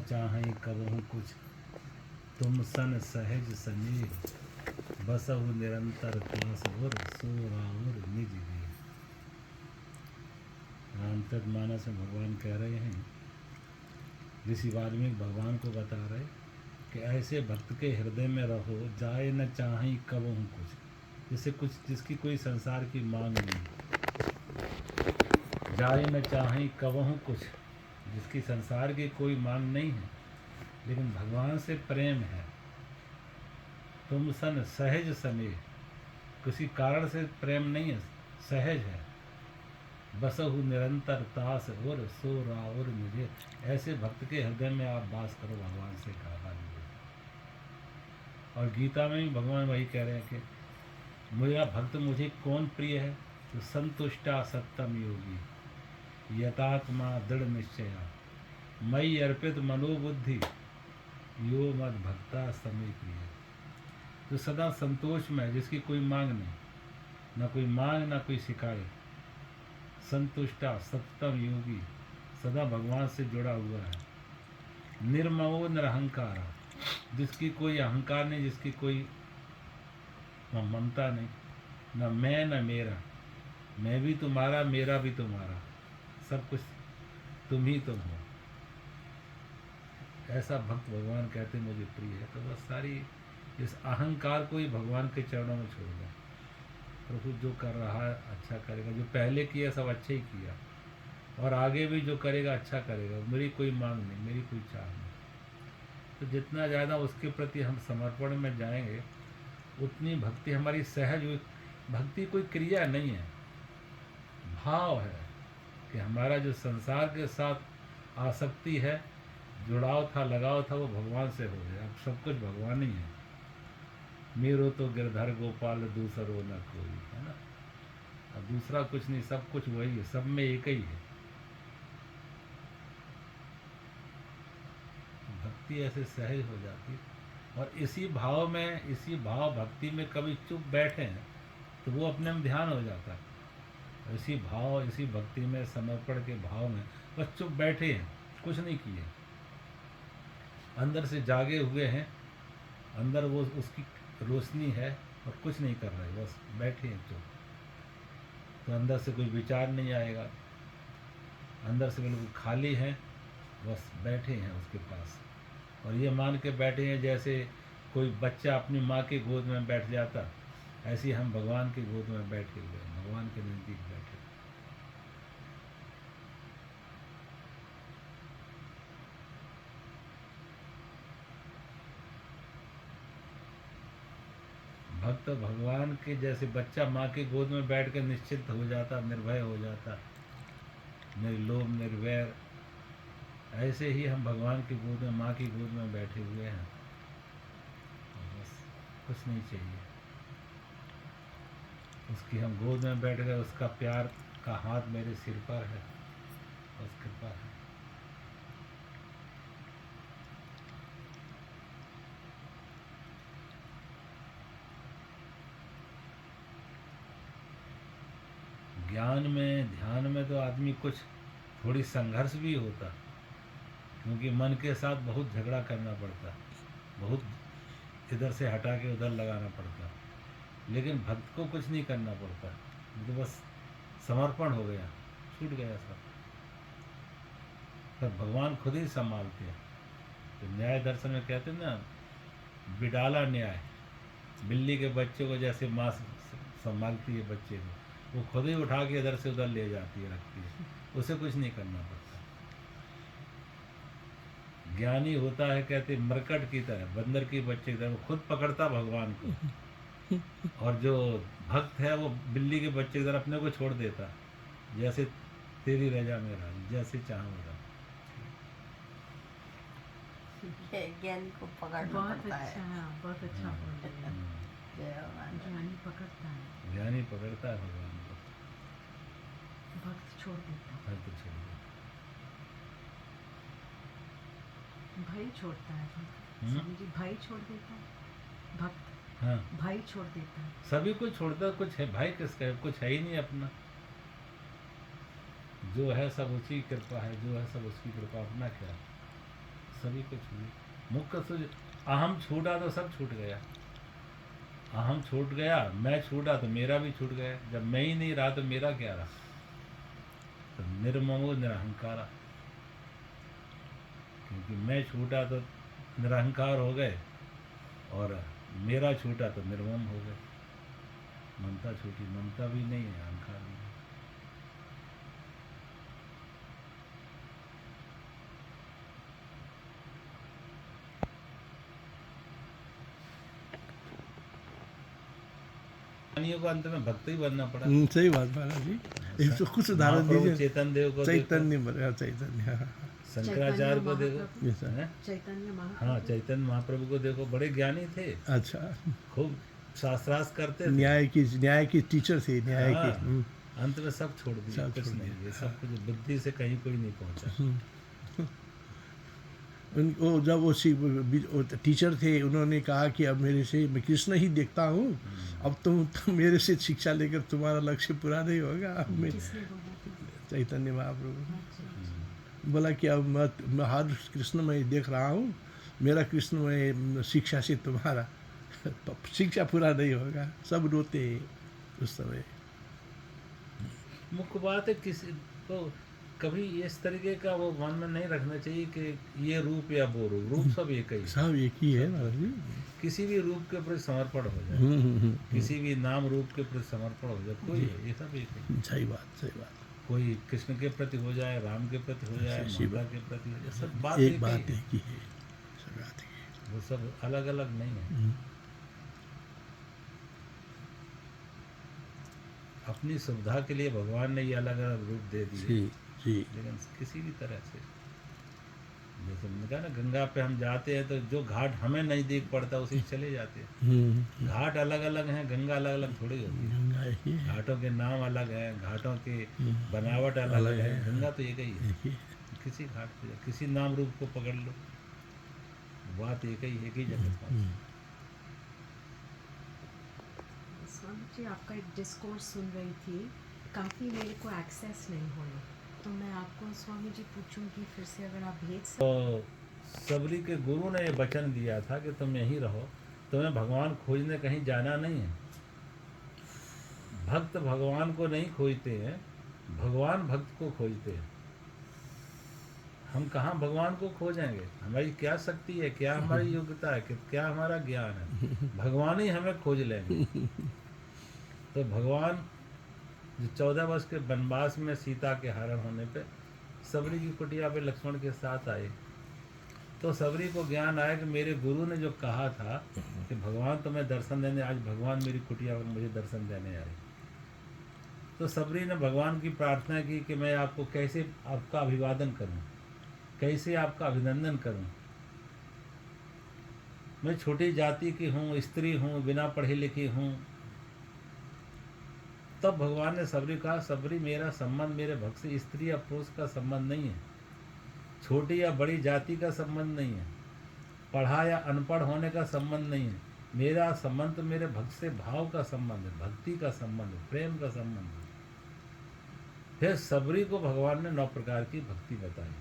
चाहें कबहु कुछ, तुम सन सहज सनेह, बसहु निरंतर पास उर, सो राउर निज गेह। रामचरितमानस में भगवान कह रहे हैं, ऋषि वाल्मीकि भगवान को बता रहे कि ऐसे भक्त के हृदय में रहो, जाए न चाहें कबहु कुछ, जिसकी कोई संसार की मांग नहीं, जाए न चाहें कबहु कुछ, जिसकी संसार की कोई मांग नहीं है, लेकिन भगवान से प्रेम है। तुम सन सहज सनेह, किसी कारण से प्रेम नहीं है, सहज है। बसहु निरंतर तास और, सो राउर मुझे, ऐसे भक्त के हृदय में आप वास करो, भगवान से कहा। और गीता में भी भगवान वही कह रहे हैं कि मेरा भक्त मुझे कौन प्रिय है, तो संतुष्टा सत्तम योगी, यतात्मा दृढ़ निश्चया, मयि अर्पित मनोबुद्धि, यो मद भक्ता समय प्रिय। जो सदा संतोष में है, जिसकी कोई मांग नहीं, ना कोई मांग ना कोई शिकायत, संतुष्टा सत्तम योगी, सदा भगवान से जुड़ा हुआ है। निर्ममो निरहंकारा, जिसकी कोई अहंकार नहीं, जिसकी कोई ममता नहीं, न मैं न मेरा, मैं भी तुम्हारा मेरा भी तुम्हारा, सब कुछ तुम ही तुम हो, ऐसा भक्त भगवान कहते मुझे प्रिय है। तो बस सारी इस अहंकार को ही भगवान के चरणों में छोड़ दें। प्रभु जो कर रहा है अच्छा करेगा, जो पहले किया सब अच्छा ही किया, और आगे भी जो करेगा अच्छा करेगा, मेरी कोई मांग नहीं, मेरी कोई चाह नहीं। तो जितना ज़्यादा उसके प्रति हम समर्पण में जाएंगे, उतनी भक्ति हमारी सहज हुई। भक्ति कोई क्रिया नहीं है, भाव है कि हमारा जो संसार के साथ आसक्ति है, जुड़ाव था, लगाव था, वो भगवान से हो गया। अब सब कुछ भगवान ही है। मेरो तो गिरधर गोपाल दूसरो न कोई, है ना। अब दूसरा कुछ नहीं, सब कुछ वही है, सब में एक ही है। भक्ति ऐसे सहज हो जाती, और इसी भाव में, इसी भाव भक्ति में कभी चुप बैठे हैं तो वो अपने में ध्यान हो जाता है। इसी भाव, इसी भक्ति में, समर्पण के भाव में बस चुप बैठे हैं, कुछ नहीं किए, अंदर से जागे हुए हैं, अंदर वो उसकी रोशनी है और कुछ नहीं कर रहे, बस बैठे हैं चुप। तो अंदर से कोई विचार नहीं आएगा, अंदर से बिल्कुल खाली हैं, बस बैठे हैं उसके पास। और ये मान के बैठे हैं जैसे कोई बच्चा अपनी माँ की गोद में बैठ जाता, ऐसे ही हम भगवान की गोद में बैठे हुए हैं, भगवान के नज़दीक बैठे। भक्त भगवान के जैसे, बच्चा माँ की गोद में बैठ कर निश्चिंत हो जाता, निर्भय हो जाता, निर्लोभ निर्वैर, ऐसे ही हम भगवान की गोद में, माँ की गोद में बैठे हुए हैं। बस कुछ नहीं चाहिए, उसकी हम गोद में बैठ गए, उसका प्यार का हाथ मेरे सिर पर है, बस कृपा है। ज्ञान में, ध्यान में तो आदमी कुछ थोड़ी संघर्ष भी होता, क्योंकि मन के साथ बहुत झगड़ा करना पड़ता, बहुत इधर से हटा के उधर लगाना पड़ता। लेकिन भक्त को कुछ नहीं करना पड़ता, तो बस समर्पण हो गया, छूट गया सब, तब भगवान खुद ही संभालते हैं। तो न्याय दर्शन में कहते हैं ना, बिडाला न्याय, बिल्ली के बच्चे को जैसे माँ संभालती है बच्चे को, वो खुद ही उठा के इधर से उधर ले जाती है, रखती है, उसे कुछ नहीं करना पड़ता। ज्ञानी होता है, कहते मरकट की तरह, बंदर की बच्चे की तरह, वो खुद पकड़ता भगवान को, और जो भक्त है वो बिल्ली के बच्चे की तरह अपने को छोड़ देता, जैसे तेरी रजा में रानी, जैसे चाह मेरा। ज्ञानी को पकड़ना पड़ता है। बहुत अच्छा बोल रहे हैं। ज्ञानी पकड़ता है, ज्ञानी पकड़ता है भगवान को, भक्त छोड़ देता है, भक्त छोड़ देता। भाई छोड़ता है भक्त, समझी, भाई छोड़ देता है भक्त, हाँ, भाई छोड़ देता है, सभी को छोड़ता, कुछ है भाई किसका है, कुछ है ही नहीं अपना, जो है सब उसी की कृपा है, जो है सब उसकी कृपा, अपना क्या है, सभी को छूटी। मुख्य तो अहम छूटा तो सब छूट गया। अहम छूट गया, मैं छूटा तो मेरा भी छूट गया। जब मैं ही नहीं रहा तो मेरा क्या रहा? तो निर्ममो निरहंकारा, क्योंकि मैं छूटा तो निरहंकार हो गए और मेरा छूटा तो निर्मम हो गए। ममता छूटी, ममता भी नहीं है, अहंकार भी नहीं। ज्ञानियों को अंत में भक्त ही बनना पड़ा। सही बात महाराज जी। इसको कुछ उदाहरण महाप्रभु दीजिए। चैतन्य देव को देखो, चैतन्य चैतन्य, हाँ, हाँ, शंकराचार्य को देखो, महाप्रभु। yes, sir। हैं? चैतन्य हाँ, महाप्रभु। चैतन्य महाप्रभु को देखो, बड़े ज्ञानी थे, अच्छा, खूब शास्त्रार्थ करते थे। न्याय की टीचर थे, न्याय हाँ, की। अंत में सब छोड़ दिया, सब कुछ छोड़ नहीं, दिया, ये सब कुछ बुद्धि से कहीं कोई नहीं पहुंचा। उनको जब वो टीचर थे, उन्होंने कहा कि अब मेरे से मैं कृष्ण ही देखता हूँ, अब तुम मेरे से शिक्षा लेकर तुम्हारा लक्ष्य पूरा नहीं होगा। अब मैं किसने बोला था? चैतन्य महाप्रभु अच्छा, बोला कि अब मैं हर कृष्ण में देख रहा हूँ, मेरा कृष्ण में शिक्षा से तुम्हारा शिक्षा पूरा नहीं होगा। सब रोते हैं उस समय। मुख्य बात है किसी को कभी इस तरीके का वो मन में नहीं रखना चाहिए कि ये रूप या वो रूप सब एक ही है। सब एक ही है महाराज जी। किसी भी रूप के प्रति समर्पण हो जाए, किसी भी नाम रूप के प्रति समर्पण हो जाए, कोई है, ये सब एक ही है। सही बात, सही बात। कोई कृष्ण के प्रति हो जाए, राम के प्रति हो जाए, शिव माता के प्रति हो जाए, सब बात एक ही बात है। एक ही है, सब बात एक ही है। वो सब अलग अलग नहीं है। अपनी सुविधा के लिए भगवान ने ये अलग अलग रूप दे दिए, जी जी। लेकिन किसी भी तरह से, जैसे मैंने कहा ना, गंगा पे हम जाते हैं तो जो घाट हमें नहीं दिख पड़ता उसी से चले जाते हैं। घाट अलग अलग हैं, गंगा अलग अलग थोड़ी होती है। गंगा एक ही है, घाटों के नाम अलग हैं, घाटों की बनावट अलग अलग है, है। गंगा तो एक ही है। एक ही है। किसी घाट पे किसी नाम रूप को पकड़ लो, बात एक ही जगह पहुंची। स्वामी जी, आपका एक डिस्कोर्स सुन रही थी, काफ़ी मेरे को एक्सेस नहीं हुआ, तो मैं आपको स्वामी जी पूछूंगी फिर से, अगर आप भेज सकते। तो सबरी के गुरु ने ये वचन दिया था कि तुम यहीं रहो, तुम्हें भगवान खोजने कहीं जाना नहीं है। भक्त भगवान को नहीं खोजते हैं, भगवान भक्त को खोजते हैं। हम कहाँ भगवान को खोजेंगे? हमारी क्या शक्ति है, क्या हमारी योग्यता है, क्या हमारा ज्ञान है? भगवान ही हमें खोज लेंगे। तो भगवान जो 14 वर्ष के वनवास में सीता के हरण होने पे सबरी की कुटिया पे लक्ष्मण के साथ आए, तो सबरी को ज्ञान आया कि मेरे गुरु ने जो कहा था कि भगवान तुम्हें दर्शन देने, आज भगवान मेरी कुटिया पर मुझे दर्शन देने आए। तो सबरी ने भगवान की प्रार्थना की कि मैं आपको कैसे आपका अभिवादन करूं, कैसे आपका अभिनंदन करूं। मैं छोटी जाति की हूँ, स्त्री हूँ, बिना पढ़ी लिखी हूँ। तब भगवान ने सबरी कहा, सबरी मेरा संबंध मेरे भक्त से स्त्री या पुरुष का संबंध नहीं है, छोटी या बड़ी जाति का संबंध नहीं है, पढ़ा या अनपढ़ होने का संबंध नहीं है। मेरा संबंध तो मेरे भक्त से भाव का संबंध है, भक्ति का संबंध है, प्रेम का संबंध है। फिर सबरी को भगवान ने 9 प्रकार की भक्ति बताई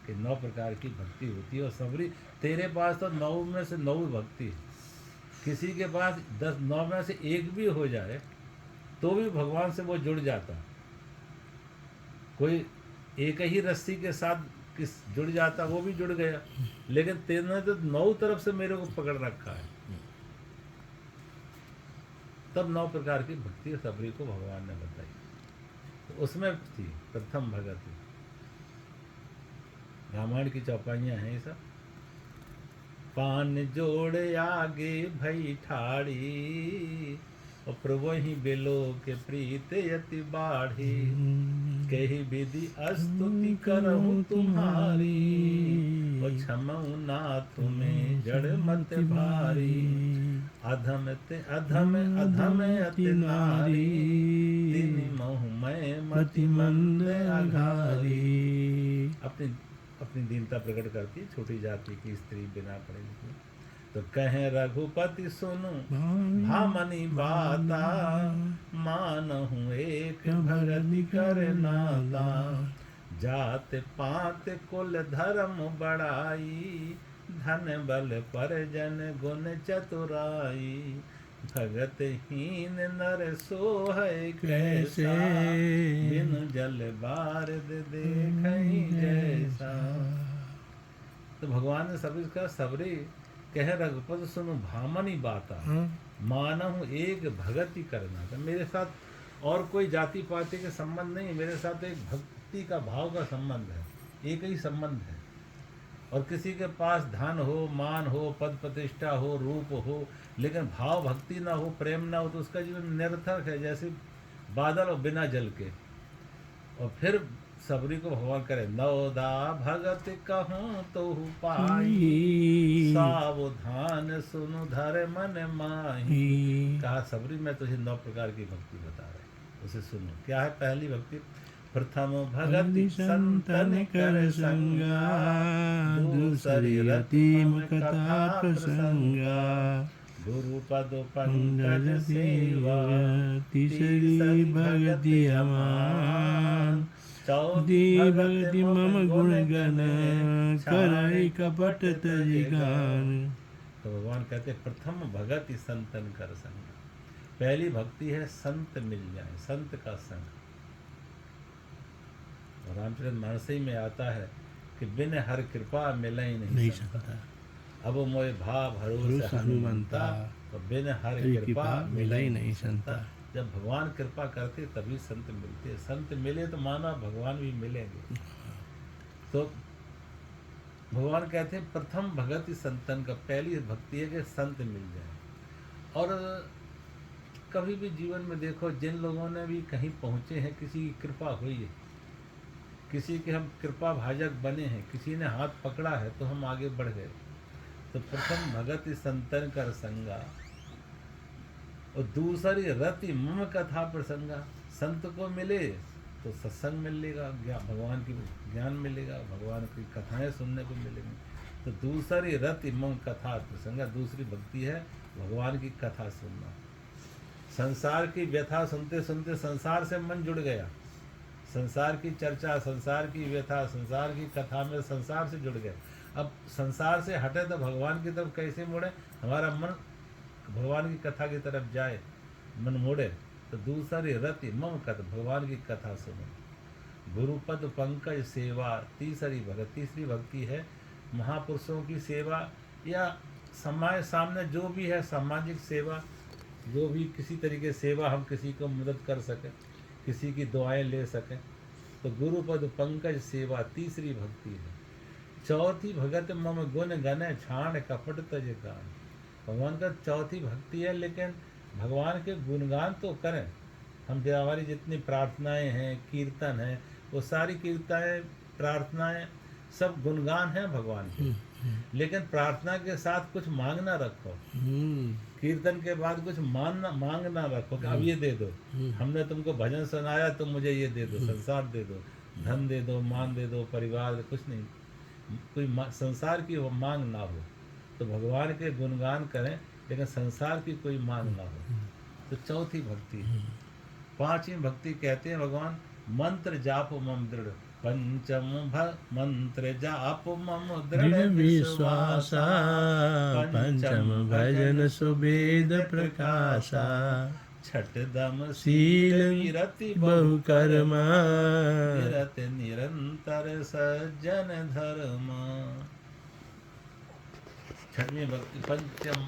कि 9 प्रकार की भक्ति होती है। और सबरी, तेरे पास तो 9 में से 9 भक्ति है, किसी के पास 9 में से एक भी हो जाए तो भी भगवान से वो जुड़ जाता। कोई एक ही रस्सी के साथ जुड़ जाता, वो भी जुड़ गया, लेकिन तेने तो 9 तरफ से मेरे को पकड़ रखा है। तब 9 प्रकार की भक्ति सबरी को भगवान ने बताई। तो उसमें थी प्रथम भगति। रामायण की चौपाइयाँ हैं ये सब। पान जोड़ आगे भई ठाड़ी, और प्रभु ही बेलो के प्रीत यति बाढ़ी, कही विधि स्तुति करहूँ तुम्हारी, और क्षमऊ नाथ में जड़ मत भारी, अधम ते अधम अधम अति नारी, तिनि मोह मैं मति मंद अघारी। अपनी अपनी दीनता प्रकट करती है, छोटी जाति की स्त्री, बिना पढ़े लिखे। तो कहें रघुपति सुनु भामनी बाता, मानहु एक भगति कर नाता, जात पात कुल धर्म बड़ाई, धन बल परजन गुण चतुराई, भगत हीन नर सोहै कैसे कैसा, बिनु जल बारद देखहि जैसा। तो भगवान ने सब इसका सबरे कह रघुपत सुनु भामनी बाता, मानहु एक भगत ही करना था। मेरे साथ और कोई जाति पाति के संबंध नहीं, मेरे साथ एक भक्ति का भाव का संबंध है, एक ही संबंध है। और किसी के पास धन हो, मान हो, पद प्रतिष्ठा हो, रूप हो, लेकिन भाव भक्ति ना हो, प्रेम ना हो, तो उसका जीवन निरर्थक है, जैसे बादल और बिना जल के। और फिर सबरी को भगवान करे, नवदा भगत कहूँ तो पाई, सावधान सुनु धर मन माही। कहा सबरी मैं तुझे 9 प्रकार की भक्ति बता रहा हूँ, उसे सुनो। क्या है पहली भक्ति? प्रथम भगति संतन कर संगा, दूसरी रतिम कथा प्रसंगा, गुरु पद पंकज सेवा, तीसरी भगति अमान, चौथी भगति मम गुण गण, करई कपट तजि गान। तो भगवान कहते हैं प्रथम भगति संतन कर संगा, पहली भक्ति है संत मिल जाए, संत का संग। और रामचरित मानस में आता है कि बिन हर कृपा मिलई नहीं सकता, अब मोय भाव भरोसा हनुमंता, तो बिन हर कृपा मिलई नहीं सकता। जब भगवान कृपा करते तभी संत मिलते हैं, संत मिले तो मानो भगवान भी मिलेंगे। तो भगवान कहते हैं प्रथम भगति संतन का, पहली भक्ति है कि संत मिल जाए। और कभी भी जीवन में देखो, जिन लोगों ने भी कहीं पहुँचे हैं, किसी की कृपा हुई है, किसी के हम कृपा भाजक बने हैं, किसी ने हाथ पकड़ा है तो हम आगे बढ़ गए। तो प्रथम भगति संतन कर संगा, और दूसरी रति मम कथा प्रसंगा, संत को मिले तो सत्संग मिलेगा, भगवान की ज्ञान मिलेगा, भगवान की कथाएं सुनने को मिलेंगी। तो दूसरी रति मम कथा प्रसंगा, दूसरी भक्ति है भगवान की कथा सुनना। संसार की व्यथा सुनते सुनते संसार से मन जुड़ गया, संसार की चर्चा, संसार की व्यथा, संसार की कथा में संसार से जुड़ गए। अब संसार से हटे तो भगवान की तरफ कैसे मुड़े? हमारा मन भगवान की कथा की तरफ जाए, मन मुड़े। तो दूसरी रति मम कथा, भगवान की कथा सुनो। गुरुपद पंकज सेवा, तीसरी भक्ति है महापुरुषों की सेवा, या समाज सामने जो भी है सामाजिक सेवा, जो भी किसी तरीके सेवा हम किसी को मदद कर सकें, किसी की दुआएं ले सकें, तो गुरुपद पंकज सेवा तीसरी भक्ति है। चौथी भगत मम गुण गण, छाण कपट तज गान। भगवान का चौथी भक्ति है, लेकिन भगवान के गुणगान तो करें हम। हमारी जितनी प्रार्थनाएं हैं, कीर्तन है, वो सारी कीर्तनाएं, प्रार्थनाएं सब गुणगान हैं भगवान के। लेकिन प्रार्थना के साथ कुछ मांगना रखो, कीर्तन के बाद कुछ मांगना रखो कि अब ये दे दो, हमने तुमको भजन सुनाया तो मुझे ये दे दो, संसार दे दो, धन दे दो, मान दे दो, परिवार, कुछ नहीं, कोई संसार की वो मांग ना हो। तो भगवान के गुणगान करें लेकिन संसार की कोई मांग ना हो। तो चौथी भक्ति है। पांचवी भक्ति कहते हैं भगवान मंत्र जाप मम दृढ़, पंचम मंत्र जाप मम दृढ़ विश्वासा, पंचम भजन सुवेद प्रकाशा, छठ दम शील विरति बहु कर्मा, विरति निरंतर सज्जन धर्म। छठवीं भक्ति पंचम